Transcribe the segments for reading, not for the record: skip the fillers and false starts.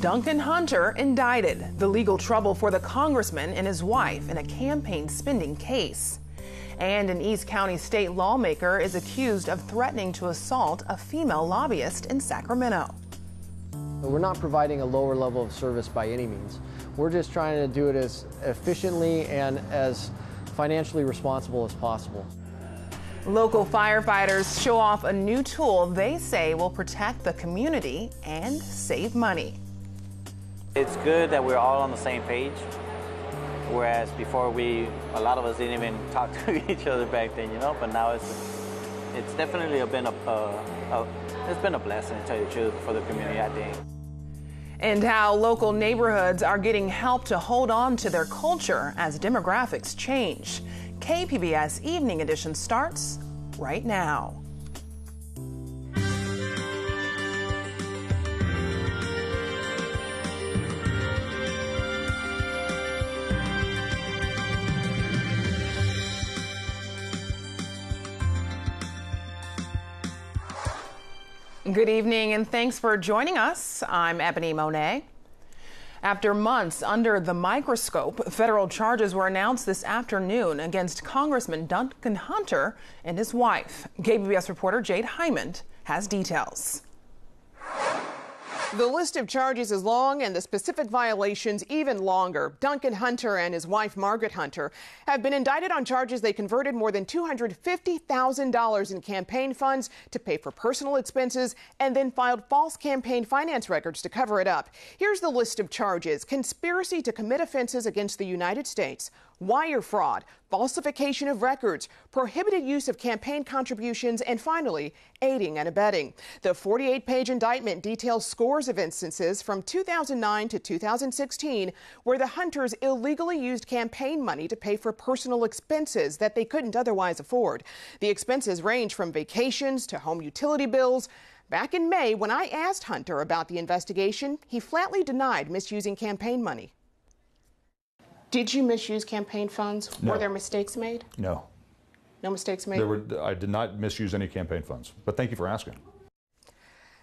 Duncan Hunter indicted. The legal trouble for the congressman and his wife in a campaign spending case. And an East County state lawmaker is accused of threatening to assault a female lobbyist in Sacramento. We're not providing a lower level of service by any means. We're just trying to do it as efficiently and as financially responsible as possible. Local firefighters show off a new tool they say will protect the community and save money. It's good that we're all on the same page, whereas before a lot of us didn't even talk to each other back then, but now it's definitely been a blessing, to tell you the truth, for the community, I think. And how local neighborhoods are getting help to hold on to their culture as demographics change. KPBS Evening Edition starts right now. Good evening and thanks for joining us. I'm Ebony Monet. After months under the microscope, federal charges were announced this afternoon against Congressman Duncan Hunter and his wife. KPBS reporter Jade Hyman has details. The list of charges is long and the specific violations even longer. Duncan Hunter and his wife, Margaret Hunter, have been indicted on charges they converted more than $250,000 in campaign funds to pay for personal expenses and then filed false campaign finance records to cover it up. Here's the list of charges: conspiracy to commit offenses against the United States, wire fraud, falsification of records, prohibited use of campaign contributions, and finally, aiding and abetting. The 48-page indictment details scores of instances from 2009 to 2016 where the Hunters illegally used campaign money to pay for personal expenses that they couldn't otherwise afford. The expenses range from vacations to home utility bills. Back in May, when I asked Hunter about the investigation, he flatly denied misusing campaign money. Did you misuse campaign funds? No. Were there mistakes made? No. No mistakes made? I did not misuse any campaign funds, but thank you for asking.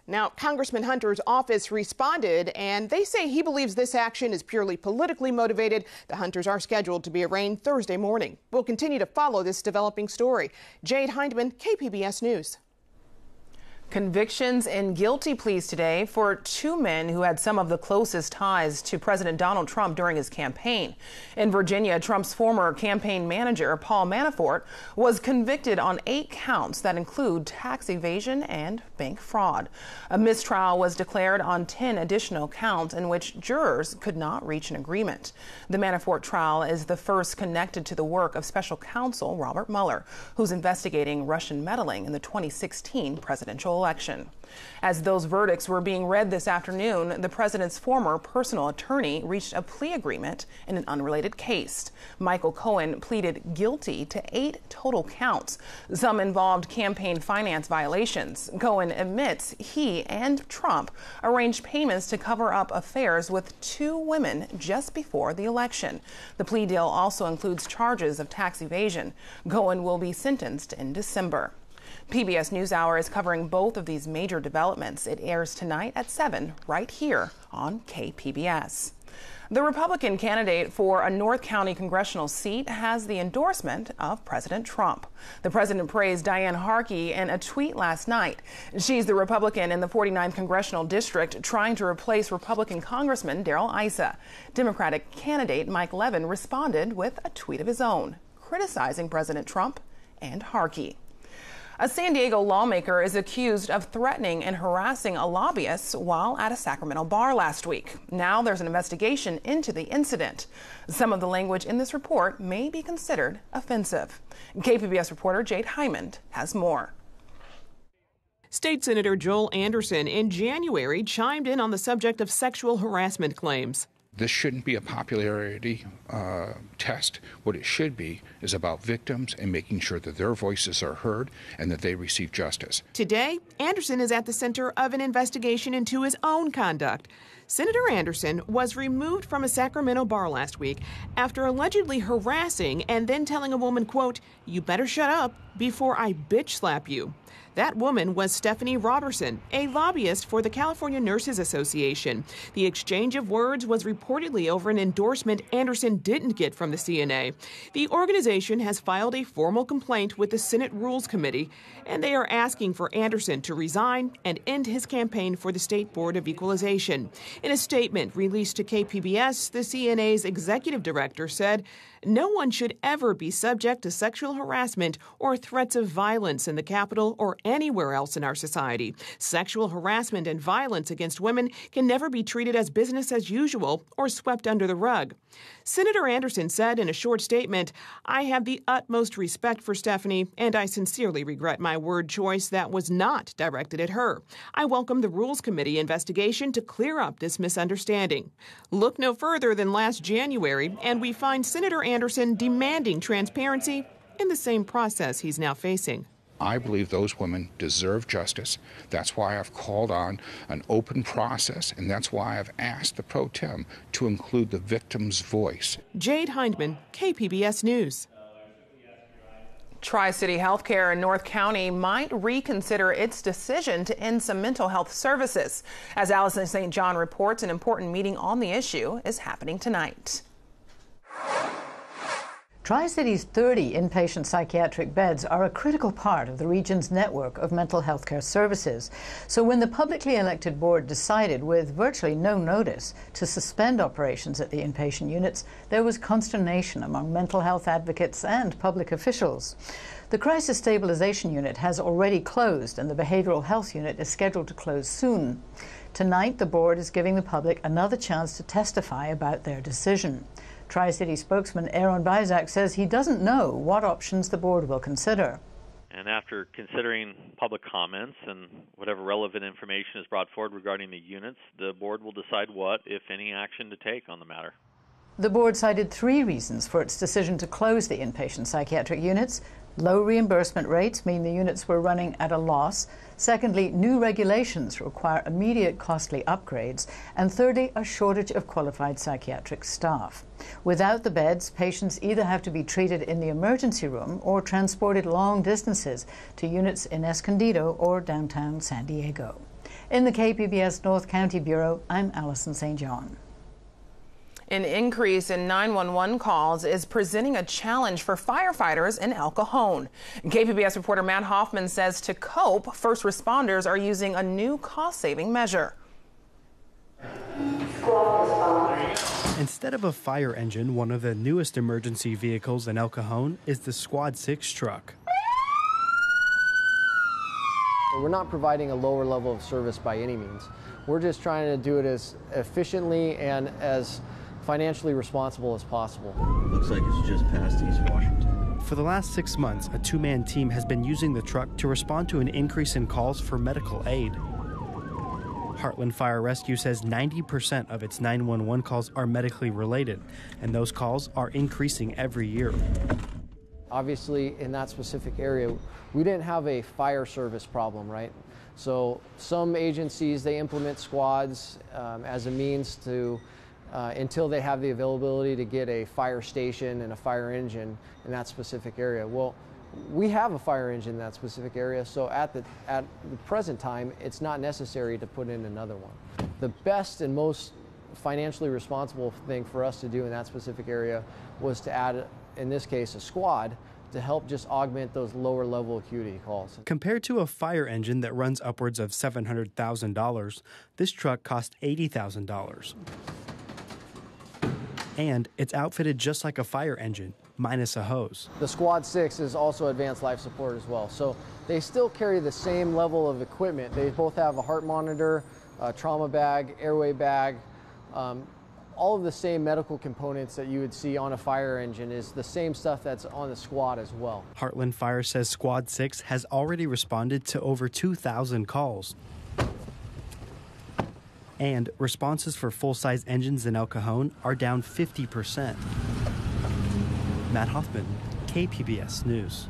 Now, Congressman Hunter's office responded, and they say he believes this action is purely politically motivated. The Hunters are scheduled to be arraigned Thursday morning. We'll continue to follow this developing story. Jade Hyndman, KPBS News. Convictions and guilty pleas today for two men who had some of the closest ties to President Donald Trump during his campaign. In Virginia, Trump's former campaign manager, Paul Manafort, was convicted on 8 counts that include tax evasion and bank fraud. A mistrial was declared on 10 additional counts in which jurors could not reach an agreement. The Manafort trial is the first connected to the work of special counsel Robert Mueller, who's investigating Russian meddling in the 2016 presidential election. As those verdicts were being read this afternoon, the president's former personal attorney reached a plea agreement in an unrelated case. Michael Cohen pleaded guilty to 8 total counts. Some involved campaign finance violations. Cohen admits he and Trump arranged payments to cover up affairs with 2 women just before the election. The plea deal also includes charges of tax evasion. Cohen will be sentenced in December. PBS NewsHour is covering both of these major developments. It airs tonight at 7 right here on KPBS. The Republican candidate for a North County congressional seat has the endorsement of President Trump. The president praised Diane Harkey in a tweet last night. She's the Republican in the 49th congressional district trying to replace Republican Congressman Darrell Issa. Democratic candidate Mike Levin responded with a tweet of his own, criticizing President Trump and Harkey. A San Diego lawmaker is accused of threatening and harassing a lobbyist while at a Sacramento bar last week. Now there's an investigation into the incident. Some of the language in this report may be considered offensive. KPBS reporter Jade Hyman has more. State Senator Joel Anderson in January chimed in on the subject of sexual harassment claims. This shouldn't be a popularity test. What it should be is about victims and making sure that their voices are heard and that they receive justice. Today, Anderson is at the center of an investigation into his own conduct. Senator Anderson was removed from a Sacramento bar last week after allegedly harassing and then telling a woman, quote, "You better shut up before I bitch slap you." That woman was Stephanie Robertson, a lobbyist for the California Nurses Association. The exchange of words was reportedly over an endorsement Anderson didn't get from the CNA. The organization has filed a formal complaint with the Senate Rules Committee, and they are asking for Anderson to resign and end his campaign for the State Board of Equalization. In a statement released to KPBS, the CNA's executive director said, "No one should ever be subject to sexual harassment or threats of violence in the Capitol or anywhere else in our society. Sexual harassment and violence against women can never be treated as business as usual or swept under the rug." Senator Anderson said in a short statement, "I have the utmost respect for Stephanie, and I sincerely regret my word choice that was not directed at her. I welcome the Rules Committee investigation to clear up this misunderstanding." Look no further than last January, and we find Senator Anderson demanding transparency in the same process he's now facing. I believe those women deserve justice. That's why I've called on an open process, and that's why I've asked the pro tem to include the victim's voice. Jade Hindman, KPBS News. Tri-City Healthcare in North County might reconsider its decision to end some mental health services. As Allison St. John reports, an important meeting on the issue is happening tonight. Tri-City's 30 inpatient psychiatric beds are a critical part of the region's network of mental health care services. So when the publicly elected board decided, with virtually no notice, to suspend operations at the inpatient units, there was consternation among mental health advocates and public officials. The Crisis Stabilization Unit has already closed, and the Behavioral Health Unit is scheduled to close soon. Tonight, the board is giving the public another chance to testify about their decision. Tri-City spokesman Aaron Bizak says he doesn't know what options the board will consider. And after considering public comments and whatever relevant information is brought forward regarding the units, the board will decide what, if any, action to take on the matter. The board cited 3 reasons for its decision to close the inpatient psychiatric units. Low reimbursement rates mean the units were running at a loss. Secondly, new regulations require immediate costly upgrades. And thirdly, a shortage of qualified psychiatric staff. Without the beds, patients either have to be treated in the emergency room or transported long distances to units in Escondido or downtown San Diego. In the KPBS North County Bureau, I'm Allison St. John. An increase in 911 calls is presenting a challenge for firefighters in El Cajon. KPBS reporter Matt Hoffman says to cope, first responders are using a new cost-saving measure. Instead of a fire engine, one of the newest emergency vehicles in El Cajon is the Squad 6 truck. We're not providing a lower level of service by any means. We're just trying to do it as efficiently and as financially responsible as possible. Looks like it's just past East Washington. For the last 6 months, a 2-man team has been using the truck to respond to an increase in calls for medical aid. Heartland Fire Rescue says 90% of its 911 calls are medically related, and those calls are increasing every year. Obviously, in that specific area, we didn't have a fire service problem, right? So some agencies, they implement squads as a means to until they have the availability to get a fire station and a fire engine in that specific area. Well, we have a fire engine in that specific area, so at the present time, it's not necessary to put in another one. The best and most financially responsible thing for us to do in that specific area was to add, in this case, a squad to help just augment those lower level acuity calls. Compared to a fire engine that runs upwards of $700,000, this truck cost $80,000. And it's outfitted just like a fire engine, minus a hose. The Squad 6 is also advanced life support as well. So they still carry the same level of equipment. They both have a heart monitor, a trauma bag, airway bag, all of the same medical components that you would see on a fire engine is the same stuff that's on the Squad as well. Heartland Fire says Squad 6 has already responded to over 2,000 calls. And responses for full-size engines in El Cajon are down 50%. Matt Hoffman, KPBS News.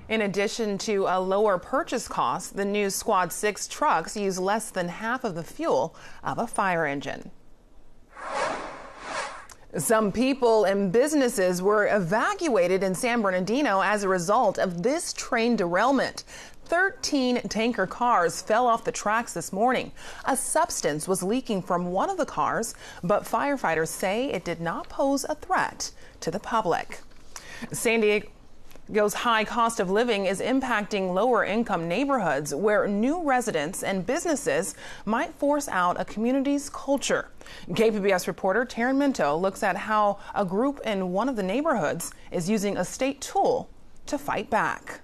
In addition to a lower purchase cost, the new Squad 6 trucks use less than half of the fuel of a fire engine. Some people and businesses were evacuated in San Bernardino as a result of this train derailment. 13 tanker cars fell off the tracks this morning. A substance was leaking from one of the cars, but firefighters say it did not pose a threat to the public. San Diego's high cost of living is impacting lower income neighborhoods where new residents and businesses might force out a community's culture. KPBS reporter Taryn Minto looks at how a group in one of the neighborhoods is using a state tool to fight back.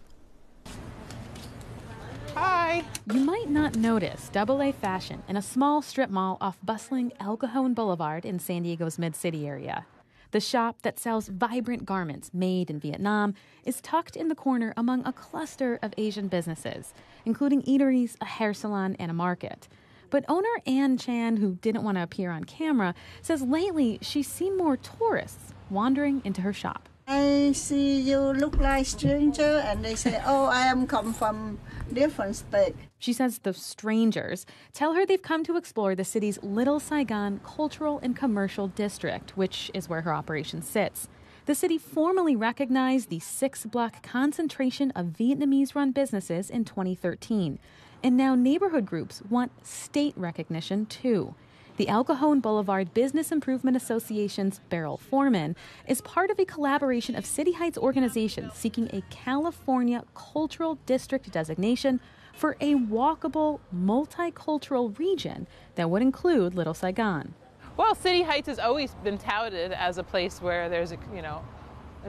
Hi. You might not notice AA Fashion in a small strip mall off bustling El Cajon Boulevard in San Diego's mid-city area. The shop that sells vibrant garments made in Vietnam is tucked in the corner among a cluster of Asian businesses, including eateries, a hair salon, and a market. But owner Ann Chan, who didn't want to appear on camera, says lately she's seen more tourists wandering into her shop. I see you look like stranger, and they say, oh, I am come from different state. She says the strangers tell her they've come to explore the city's Little Saigon Cultural and Commercial District, which is where her operation sits. The city formally recognized the 6-block concentration of Vietnamese-run businesses in 2013. And now neighborhood groups want state recognition, too. The El Cajon Boulevard Business Improvement Association's Beryl Foreman is part of a collaboration of City Heights organizations seeking a California Cultural District designation for a walkable, multicultural region that would include Little Saigon. Well, City Heights has always been touted as a place where there's an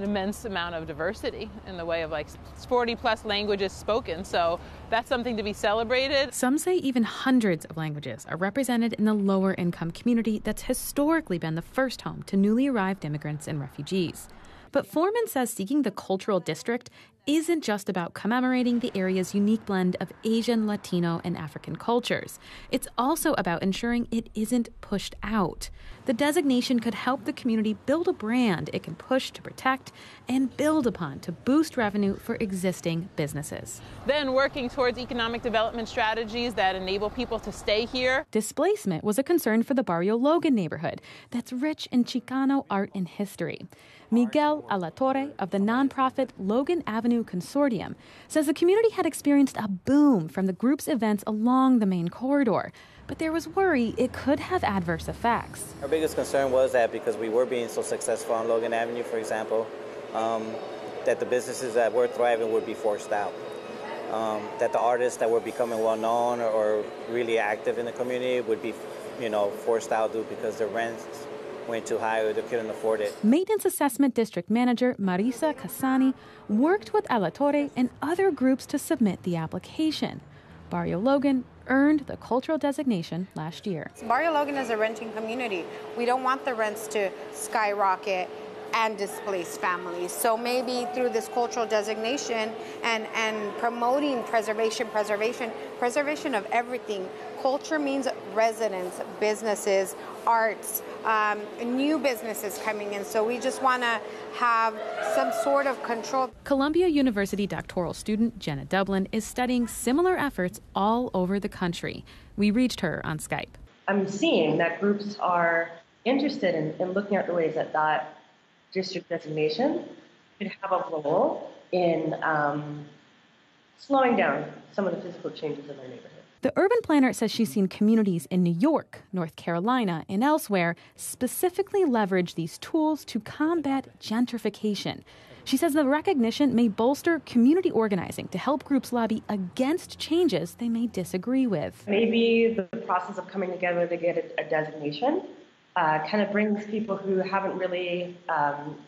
immense amount of diversity in the way of 40+ languages spoken. So that's something to be celebrated. Some say even hundreds of languages are represented in the lower income community that's historically been the first home to newly arrived immigrants and refugees. But Foreman says seeking the cultural district isn't just about commemorating the area's unique blend of Asian, Latino, and African cultures. It's also about ensuring it isn't pushed out. The designation could help the community build a brand it can push to protect and build upon to boost revenue for existing businesses. Then working towards economic development strategies that enable people to stay here. Displacement was a concern for the Barrio Logan neighborhood that's rich in Chicano art and history. Miguel Alatorre of the nonprofit Logan Avenue Consortium says the community had experienced a boom from the group's events along the main corridor, but there was worry it could have adverse effects. Our biggest concern was that because we were being so successful on Logan Avenue, for example, that the businesses that were thriving would be forced out. That the artists that were becoming well-known or really active in the community would be, forced out due because their rents went too high or they couldn't afford it. Maintenance Assessment District Manager Marisa Casani worked with Alatorre and other groups to submit the application. Barrio Logan earned the cultural designation last year. Barrio Logan is a renting community. We don't want the rents to skyrocket and displace families. So maybe through this cultural designation and promoting preservation of everything. Culture means residents, businesses, arts, new businesses coming in. So we just want to have some sort of control. Columbia University doctoral student Jenna Dublin is studying similar efforts all over the country. We reached her on Skype. I'm seeing that groups are interested in looking at the ways that district designation could have a role in slowing down some of the physical changes in their neighborhood. The urban planner says she's seen communities in New York, North Carolina, and elsewhere specifically leverage these tools to combat gentrification. She says the recognition may bolster community organizing to help groups lobby against changes they may disagree with. Maybe the process of coming together to get a designation kind of brings people who haven't really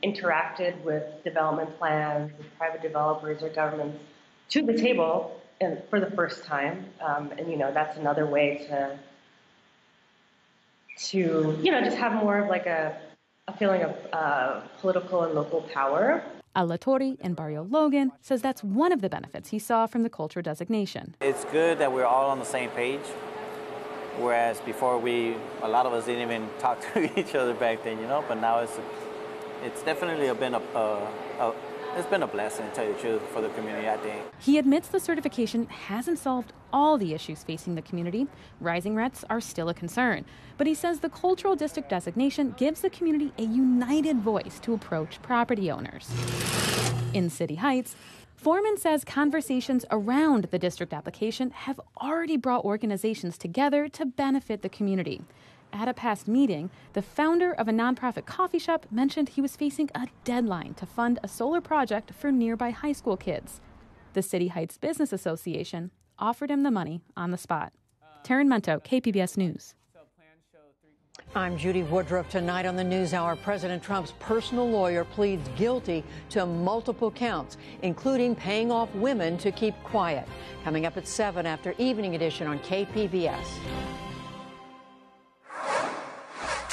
interacted with development plans, with private developers or governments to the table for the first time. And that's another way to just have more of a feeling of political and local power. Alatorre in Barrio Logan says that's one of the benefits he saw from the culture designation. It's good that we're all on the same page. Whereas before a lot of us didn't even talk to each other back then, but now it's definitely been a it's been a blessing, to tell you the truth, for the community, I think. He admits the certification hasn't solved all the issues facing the community. Rising rents are still a concern. But he says the cultural district designation gives the community a united voice to approach property owners. In City Heights, Foreman says conversations around the district application have already brought organizations together to benefit the community. At a past meeting, the founder of a nonprofit coffee shop mentioned he was facing a deadline to fund a solar project for nearby high school kids. The City Heights Business Association offered him the money on the spot. Taryn Mento, KPBS News. I'm Judy Woodruff. Tonight on the NewsHour, President Trump's personal lawyer pleads guilty to multiple counts, including paying off women to keep quiet. Coming up at 7 after Evening Edition on KPBS.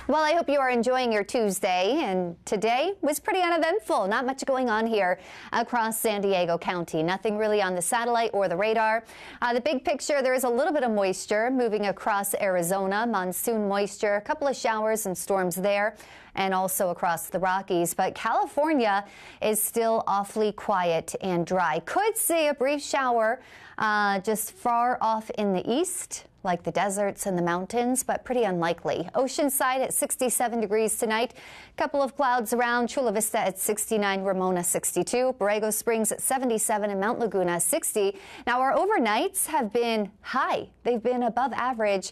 Well, I hope you are enjoying your Tuesday, and today was pretty uneventful. Not much going on here across San Diego County. Nothing really on the satellite or the radar. The big picture, there is a little bit of moisture moving across Arizona, monsoon moisture, a couple of showers and storms there, and also across the Rockies. But California is still awfully quiet and dry. Could see a brief shower just far off in the east, like the deserts and the mountains, but pretty unlikely. Oceanside at 67 degrees tonight. Couple of clouds around. Chula Vista at 69, Ramona 62, Borrego Springs at 77, and Mount Laguna 60. Now, our overnights have been high. They've been above average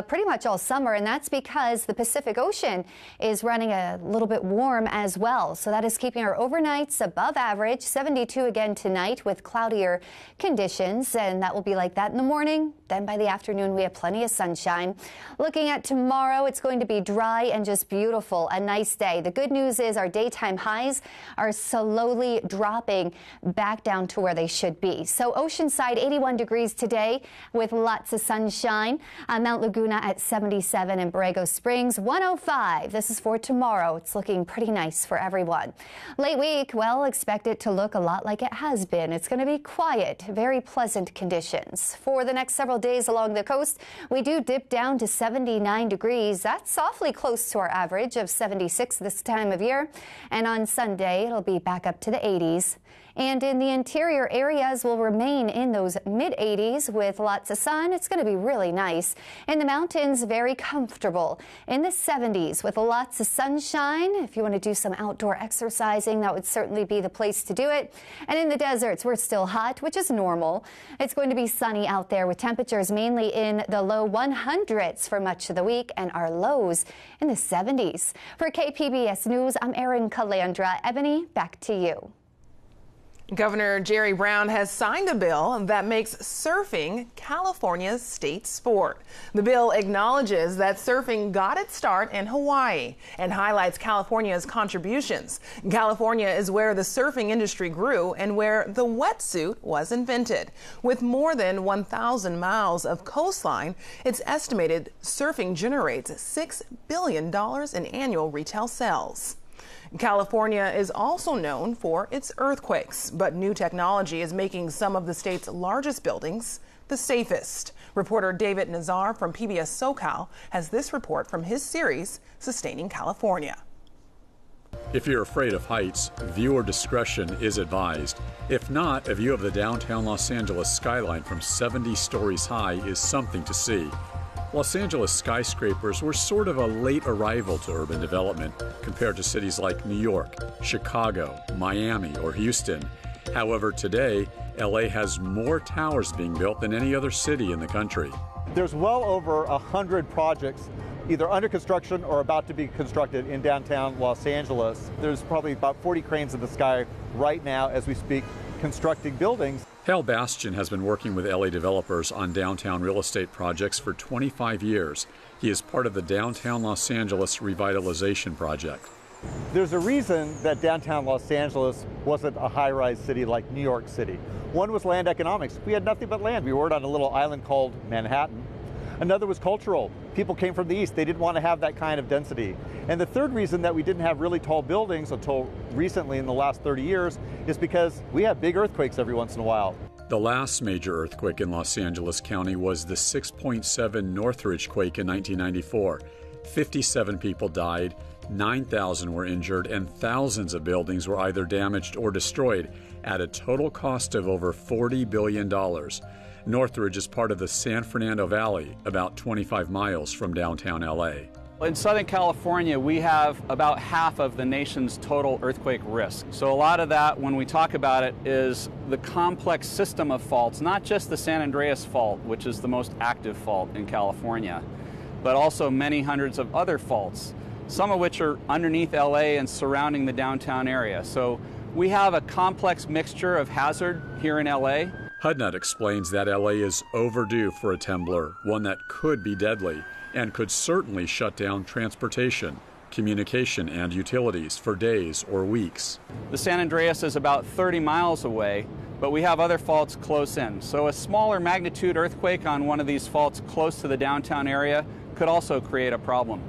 pretty much all summer, and that's because the Pacific Ocean is running a little bit warm as well. So that is keeping our overnights above average. 72 again tonight with cloudier conditions, and that will be like that in the morning. Then by the afternoon, we have plenty of sunshine. Looking at tomorrow, it's going to be dry and just beautiful. A nice day. The good news is our daytime highs are slowly dropping back down to where they should be. So Oceanside, 81 degrees today with lots of sunshine. Mount Laguna at 77 and Borrego Springs, 105. This is for tomorrow. It's looking pretty nice for everyone. Late week, well, expect it to look a lot like it has been. It's going to be quiet, very pleasant conditions. For the next several days along the coast, we do dip down to 79 degrees. That's awfully close to our average of 76 this time of year. And on Sunday, it'll be back up to the 80s. And in the interior areas will remain in those mid-80s with lots of sun. It's going to be really nice. In the mountains, very comfortable. In the 70s with lots of sunshine. If you want to do some outdoor exercising, that would certainly be the place to do it. And in the deserts, we're still hot, which is normal. It's going to be sunny out there with temperatures mainly in the low 100s for much of the week, and our lows in the 70s. For KPBS News, I'm Erin Calandra. Ebony, back to you. Governor Jerry Brown has signed a bill that makes surfing California's state sport. The bill acknowledges that surfing got its start in Hawaii and highlights California's contributions. California is where the surfing industry grew and where the wetsuit was invented. With more than 1,000 miles of coastline, it's estimated surfing generates $6 billion in annual retail sales. California is also known for its earthquakes, but new technology is making some of the state's largest buildings the safest. Reporter David Nazar from PBS SoCal has this report from his series, Sustaining California. If you're afraid of heights, viewer discretion is advised. If not, a view of the downtown Los Angeles skyline from 70 stories high is something to see. Los Angeles skyscrapers were sort of a late arrival to urban development compared to cities like New York, Chicago, Miami, or Houston. However, today, LA has more towers being built than any other city in the country. There's well over 100 projects either under construction or about to be constructed in downtown Los Angeles. There's probably about 40 cranes in the sky right now as we speak, constructing buildings. Hal Bastian has been working with LA developers on downtown real estate projects for 25 years. He is part of the Downtown Los Angeles Revitalization Project. There's a reason that downtown Los Angeles wasn't a high-rise city like New York City. One was land economics. We had nothing but land. We were on a little island called Manhattan. Another was cultural. People came from the east. They didn't want to have that kind of density. And the third reason that we didn't have really tall buildings until recently in the last 30 years is because we have big earthquakes every once in a while. The last major earthquake in Los Angeles County was the 6.7 Northridge quake in 1994. 57 people died, 9,000 were injured, and thousands of buildings were either damaged or destroyed at a total cost of over $40 billion. Northridge is part of the San Fernando Valley, about 25 miles from downtown LA. In Southern California, we have about half of the nation's total earthquake risk. So a lot of that, when we talk about it, is the complex system of faults, not just the San Andreas fault, which is the most active fault in California, but also many hundreds of other faults, some of which are underneath LA and surrounding the downtown area. So we have a complex mixture of hazard here in LA. Hudnut explains that LA is overdue for a temblor, one that could be deadly and could certainly shut down transportation, communication, and utilities for days or weeks. The San Andreas is about 30 miles away, but we have other faults close in. So a smaller magnitude earthquake on one of these faults close to the downtown area could also create a problem.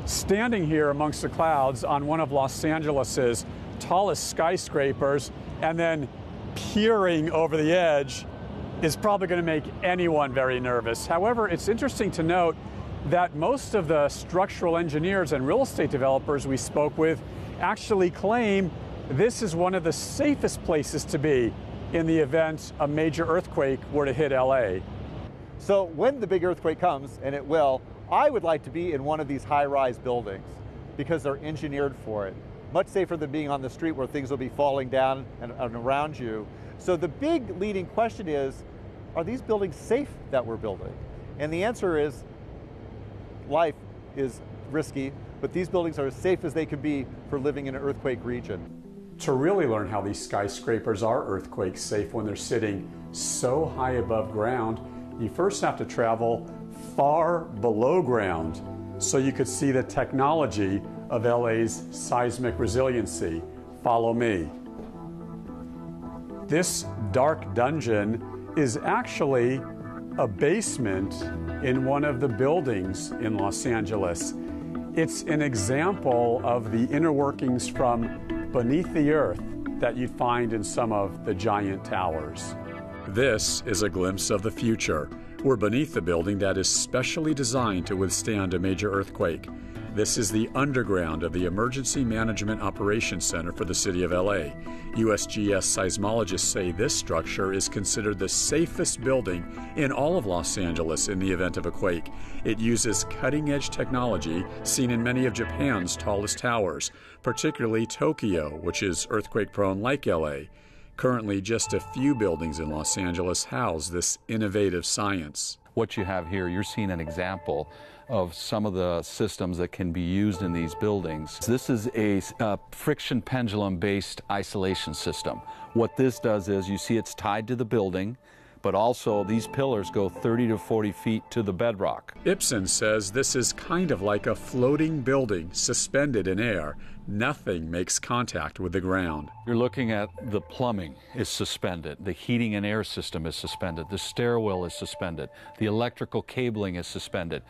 Standing here amongst the clouds on one of Los Angeles's tallest skyscrapers and then peering over the edge is probably going to make anyone very nervous. However, it's interesting to note that most of the structural engineers and real estate developers we spoke with actually claim this is one of the safest places to be in the event a major earthquake were to hit LA. So when the big earthquake comes, and it will, I would like to be in one of these high-rise buildings because they're engineered for it. Much safer than being on the street where things will be falling down and around you. So the big leading question is, are these buildings safe that we're building? And the answer is, life is risky, but these buildings are as safe as they can be for living in an earthquake region. To really learn how these skyscrapers are earthquake safe when they're sitting so high above ground, you first have to travel far below ground so you could see the technology of LA's seismic resiliency. Follow me. This dark dungeon is actually a basement in one of the buildings in Los Angeles. It's an example of the inner workings from beneath the earth that you'd find in some of the giant towers. This is a glimpse of the future. We're beneath the building that is specially designed to withstand a major earthquake. This is the underground of the Emergency Management Operations Center for the City of LA. USGS seismologists say this structure is considered the safest building in all of Los Angeles in the event of a quake. It uses cutting-edge technology seen in many of Japan's tallest towers, particularly Tokyo, which is earthquake-prone like LA. Currently, just a few buildings in Los Angeles house this innovative science. What you have here, you're seeing an example of some of the systems that can be used in these buildings. This is a friction pendulum-based isolation system. What this does is, you see it's tied to the building, but also these pillars go 30 to 40 feet to the bedrock. Ibsen says this is kind of like a floating building suspended in air. Nothing makes contact with the ground. You're looking at the plumbing is suspended, the heating and air system is suspended, the stairwell is suspended, the electrical cabling is suspended.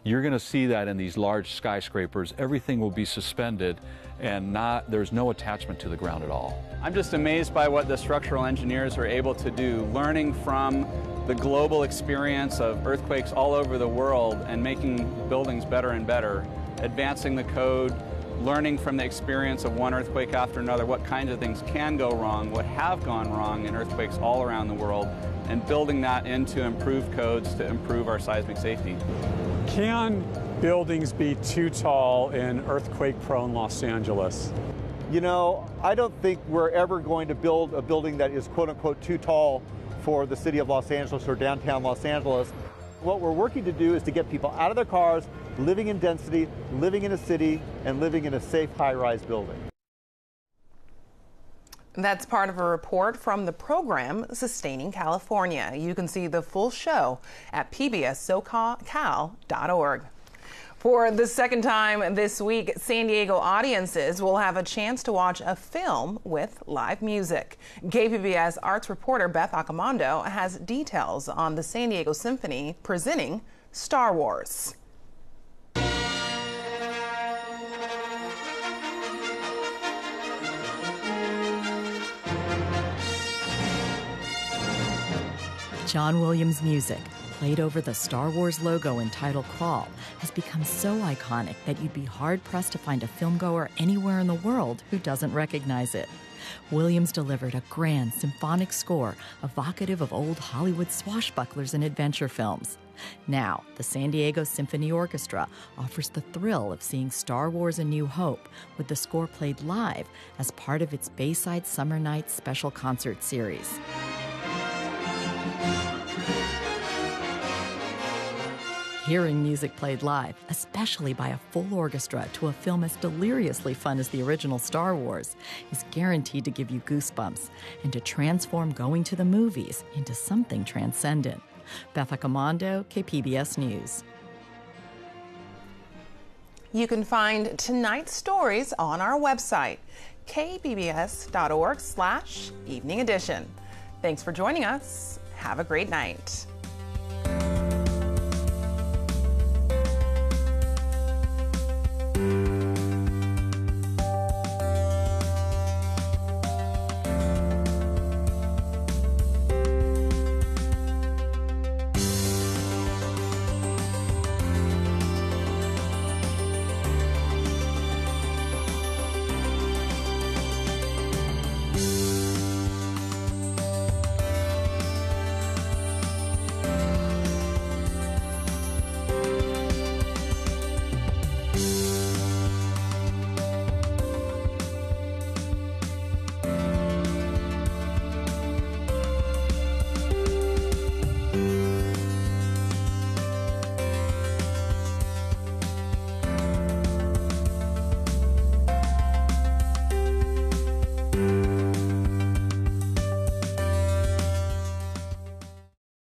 You're going to see that in these large skyscrapers. Everything will be suspended and there's no attachment to the ground at all. I'm just amazed by what the structural engineers are able to do, learning from the global experience of earthquakes all over the world and making buildings better and better, advancing the code, learning from the experience of one earthquake after another, what kinds of things can go wrong, what have gone wrong in earthquakes all around the world, and building that into improved codes to improve our seismic safety. Can buildings be too tall in earthquake-prone Los Angeles? You know, I don't think we're ever going to build a building that is quote-unquote too tall for the city of Los Angeles or downtown Los Angeles. What we're working to do is to get people out of their cars, living in density, living in a city, and living in a safe high-rise building. That's part of a report from the program Sustaining California. You can see the full show at pbssocal.org. For the second time this week, San Diego audiences will have a chance to watch a film with live music. KPBS arts reporter Beth Accomando has details on the San Diego Symphony presenting Star Wars. John Williams music, played over the Star Wars logo in title crawl has become so iconic that you'd be hard-pressed to find a filmgoer anywhere in the world who doesn't recognize it. Williams delivered a grand symphonic score evocative of old Hollywood swashbucklers and adventure films. Now, the San Diego Symphony Orchestra offers the thrill of seeing Star Wars: A New Hope with the score played live as part of its Bayside Summer Nights special concert series. Hearing music played live, especially by a full orchestra to a film as deliriously fun as the original Star Wars, is guaranteed to give you goosebumps and to transform going to the movies into something transcendent. Beth Accomando, KPBS News. You can find tonight's stories on our website, kpbs.org/evening edition. Thanks for joining us. Have a great night.